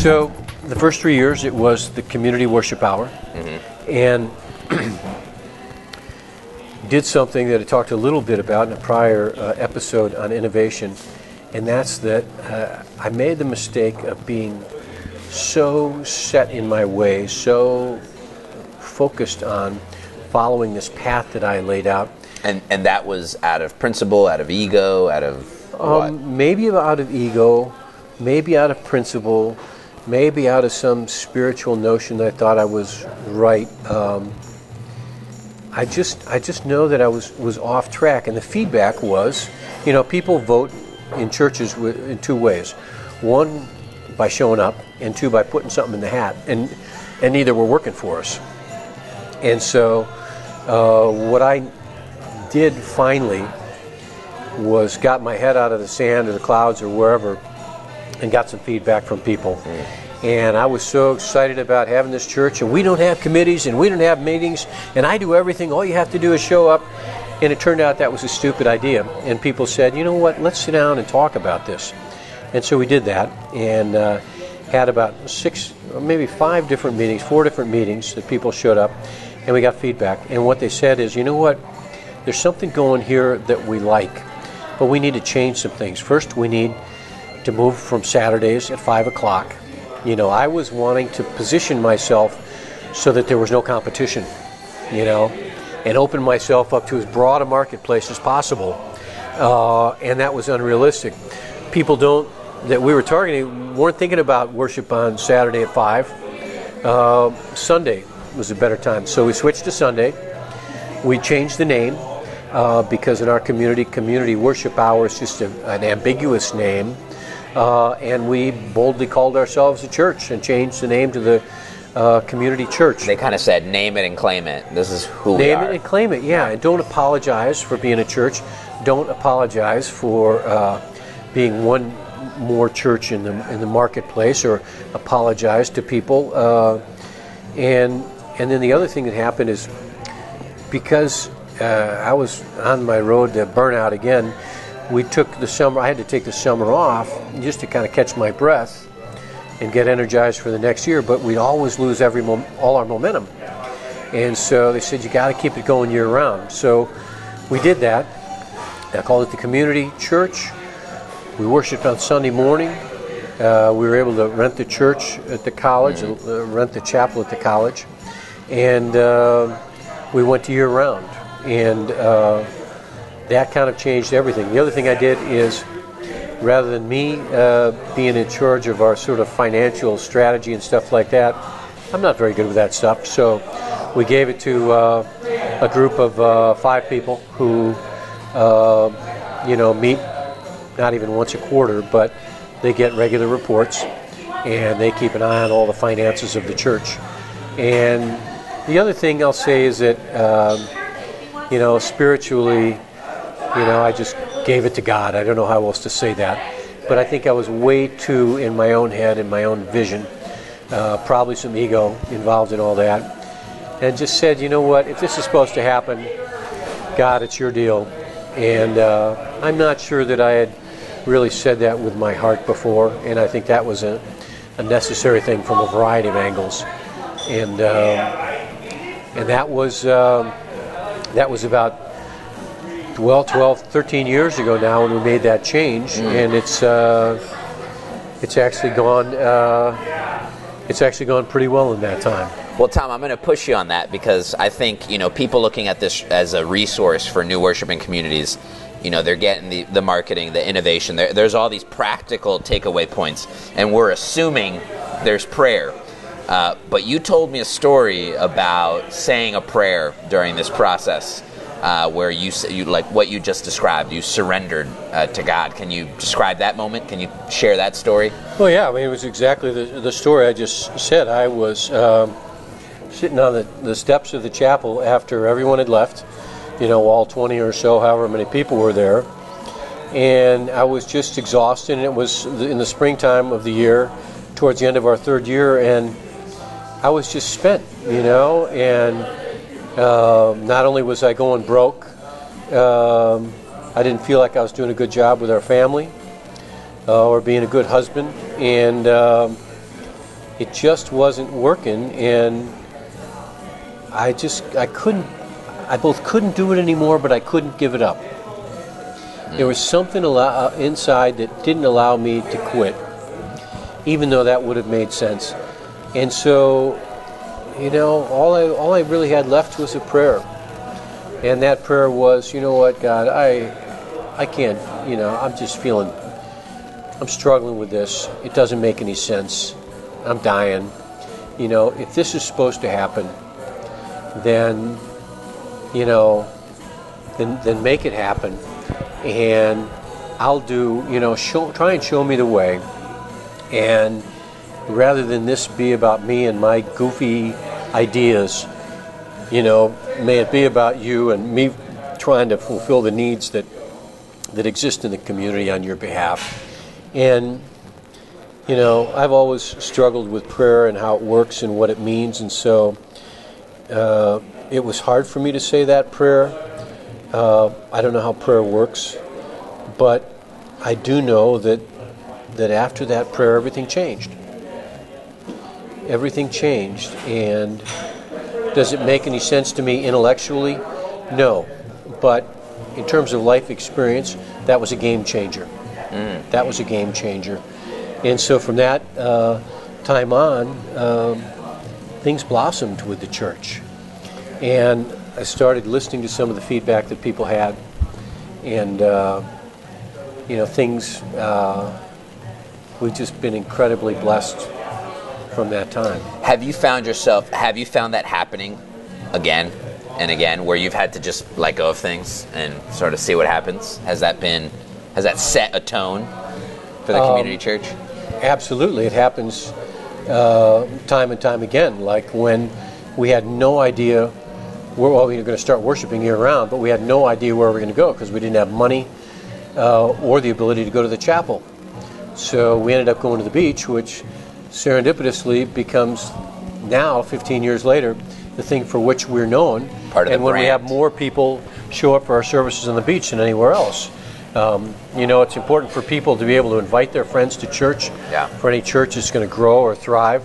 So the first 3 years, it was the community worship hour, and did something that I talked a little bit about in a prior episode on innovation, and that's that I made the mistake of being so set in my ways, so focused on following this path that I laid out. And that was out of principle, out of ego, out of what? Maybe out of ego, maybe out of principle, maybe out of some spiritual notion that I thought I was right. I just know that I was off track, and the feedback was, people vote in churches in two ways. One, by showing up, and two, by putting something in the hat, and neither were working for us. And so what I did finally was got my head out of the sand or the clouds or wherever and got some feedback from people. And I was so excited about having this church, and we don't have committees and we don't have meetings, and I do everything. All you have to do is show up. And it turned out that was a stupid idea. And people said, you know what, let's sit down and talk about this. And so we did that, and had about 6 or maybe 5 different meetings, 4 different meetings that people showed up, and we got feedback. And what they said is, you know what, there's something going here that we like, but we need to change some things. First, we need to move from Saturdays at 5 o'clock. I was wanting to position myself so that there was no competition, and open myself up to as broad a marketplace as possible. And that was unrealistic. People that we were targeting weren't thinking about worship on Saturday at 5. Sunday was a better time. So we switched to Sunday. We changed the name because in our community worship hour is just an ambiguous name. And we boldly called ourselves a church and changed the name to the community church. They kind of said, name it and claim it. This is who we are. Name it and claim it, yeah. And don't apologize for being a church. Don't apologize for being one more church in the marketplace, or apologize to people. And then the other thing that happened is, because I was on my road to burnout again, we took the summer. I had to take the summer off just to kind of catch my breath and get energized for the next year. But we'd always lose all our momentum, and so they said you got to keep it going year round. So we did that. I called it the community church. We worshiped on Sunday morning. We were able to rent the church at the college, rent the chapel at the college, and we went to year round. And that kind of changed everything. The other thing I did is, rather than me being in charge of our sort of financial strategy and stuff like that, I'm not very good with that stuff. So we gave it to a group of 5 people who, meet not even once a quarter, but they get regular reports, and they keep an eye on all the finances of the church. And the other thing I'll say is that, spiritually, I just gave it to God. I don't know how else to say that. But I think I was way too in my own head, in my own vision. Probably some ego involved in all that. And just said, you know what, if this is supposed to happen, God, it's your deal. And I'm not sure that I had really said that with my heart before. And I think that was a necessary thing from a variety of angles. And that was about 12, 13 years ago now when we made that change, and it's actually gone pretty well in that time. Well, Tom, I'm going to push you on that, because I think people looking at this as a resource for new worshiping communities, they're getting the marketing, the innovation. There's all these practical takeaway points, and we're assuming there's prayer. But you told me a story about saying a prayer during this process, where you like what you just described. You surrendered to God. Can you describe that moment? Can you share that story? Well, yeah. I mean, it was exactly the story I just said. I was sitting on the steps of the chapel after everyone had left. All 20 or so, however many people were there, and I was just exhausted. And it was in the springtime of the year, towards the end of our 3rd year, and I was just spent, and not only was I going broke, I didn't feel like I was doing a good job with our family or being a good husband, and it just wasn't working, and I couldn't, I both couldn't do it anymore, but I couldn't give it up. There was something inside that didn't allow me to quit, even though that would have made sense. And so, all I really had left was a prayer. And that prayer was, you know what, God, I can't, I'm struggling with this. It doesn't make any sense. I'm dying. If this is supposed to happen, then, then make it happen. And I'll do, try and show me the way. And rather than this be about me and my goofy ideas, may it be about you and me trying to fulfill the needs that exist in the community on your behalf. And, I've always struggled with prayer and how it works and what it means. And so it was hard for me to say that prayer. I don't know how prayer works, but I do know that after that prayer, everything changed. Everything changed. And does it make any sense to me intellectually? No. But in terms of life experience, that was a game changer. That was a game changer. And so from that time on, things blossomed with the church. And I started listening to some of the feedback that people had. And, things, we've just been incredibly blessed from that time. Have you found that happening again and again, where you've had to just let go of things and sort of see what happens? Has that set a tone for the community church? Absolutely. It happens time and time again. Like when we had no idea, we were going to start worshiping year-round, but we had no idea where we were going to go because we didn't have money or the ability to go to the chapel. So we ended up going to the beach, which serendipitously becomes now, 15 years later, the thing for which we're known. Part of the and when brand. we have more people show up for our services on the beach than anywhere else. It's important for people to be able to invite their friends to church. Yeah. For any church that's going to grow or thrive.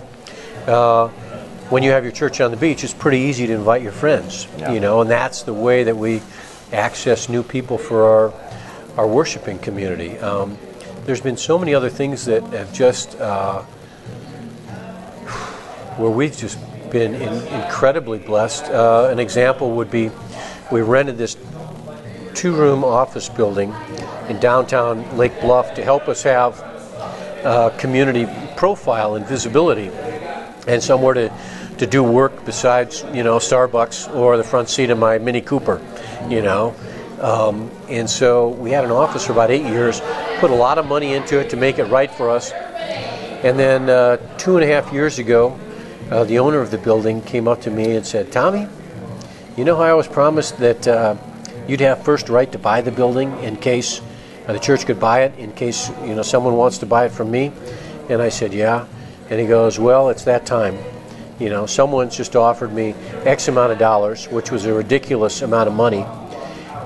When you have your church on the beach, it's pretty easy to invite your friends. Yeah. And that's the way that we access new people for our worshiping community. There's been so many other things that have just where we've just been incredibly blessed. An example would be we rented this 2-room office building in downtown Lake Bluff to help us have community profile and visibility and somewhere to do work besides, Starbucks or the front seat of my Mini Cooper, And so we had an office for about 8 years, put a lot of money into it to make it right for us. And then 2.5 years ago, the owner of the building came up to me and said, "Tommy, you know how I was promised that you'd have first right to buy the building in case the church could buy it, in case someone wants to buy it from me?" And I said, "Yeah." And he goes, "Well, it's that time. Someone's just offered me X amount of dollars," which was a ridiculous amount of money.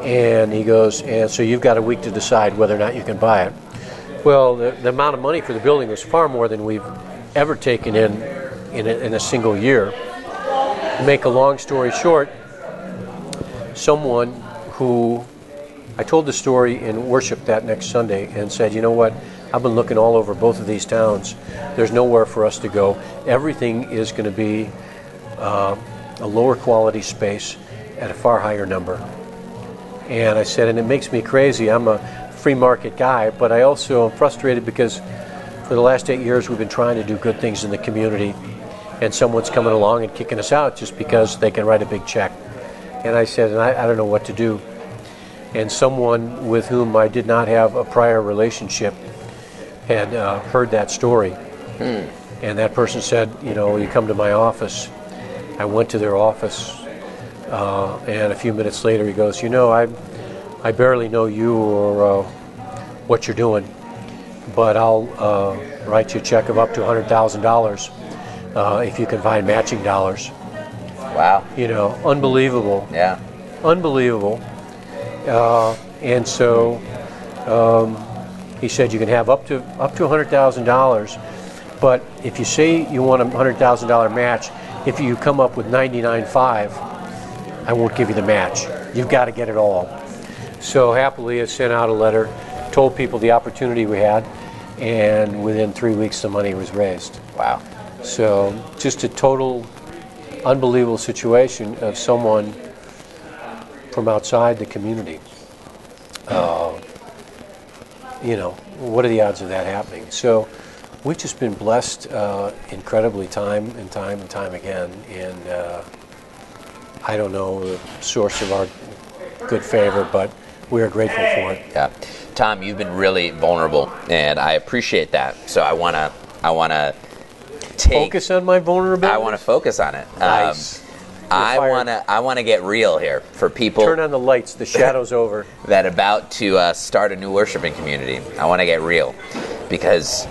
And he goes, "And so you've got a week to decide whether or not you can buy it." Well, the amount of money for the building was far more than we've ever taken in a single year. To make a long story short, someone who I told the story in worship that next Sunday and said, "You know what? I've been looking all over both of these towns. There's nowhere for us to go. Everything is going to be a lower quality space at a far higher number." And I said, and it makes me crazy. I'm a free market guy, but I also am frustrated because for the last 8 years we've been trying to do good things in the community, and someone's coming along and kicking us out just because they can write a big check. And I said, and I don't know what to do. And someone with whom I did not have a prior relationship had heard that story. And that person said, "You come to my office." I went to their office, and a few minutes later he goes, I barely know you or what you're doing, but I'll write you a check of up to $100,000 if you can find matching dollars. Wow. Unbelievable. Yeah. Unbelievable. And so he said you can have up to $100,000, But if you say you want a $100,000 match, if you come up with 99.5, I won't give you the match. You've got to get it all. So happily, I sent out a letter, told people the opportunity we had, and within 3 weeks, the money was raised. Wow. So just a total unbelievable situation of someone from outside the community. What are the odds of that happening? So we've just been blessed incredibly time and time again. And I don't know the source of our good favor, but we are grateful for it. Yeah. Tom, you've been really vulnerable, and I appreciate that. So I want to focus on my vulnerability. I want to focus on it. Nice. I want to get real here for people. Turn on the lights. The shadow's over. That about to start a new worshiping community. I want to get real because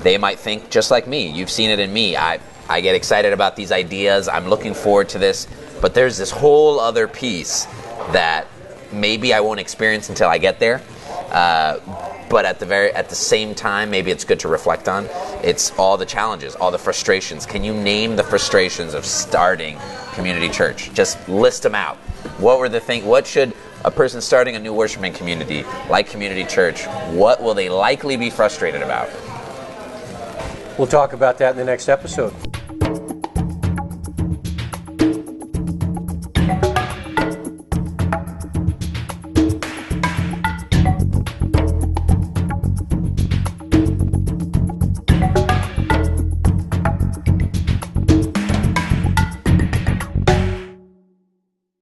they might think just like me. You've seen it in me. I get excited about these ideas. I'm looking forward to this, but there's this whole other piece that maybe I won't experience until I get there. But at the same time, maybe it's good to reflect on. It's all the challenges, all the frustrations. Can you name the frustrations of starting community church? Just list them out. What should a person starting a new worshiping community like community church, what will they likely be frustrated about? We'll talk about that in the next episode.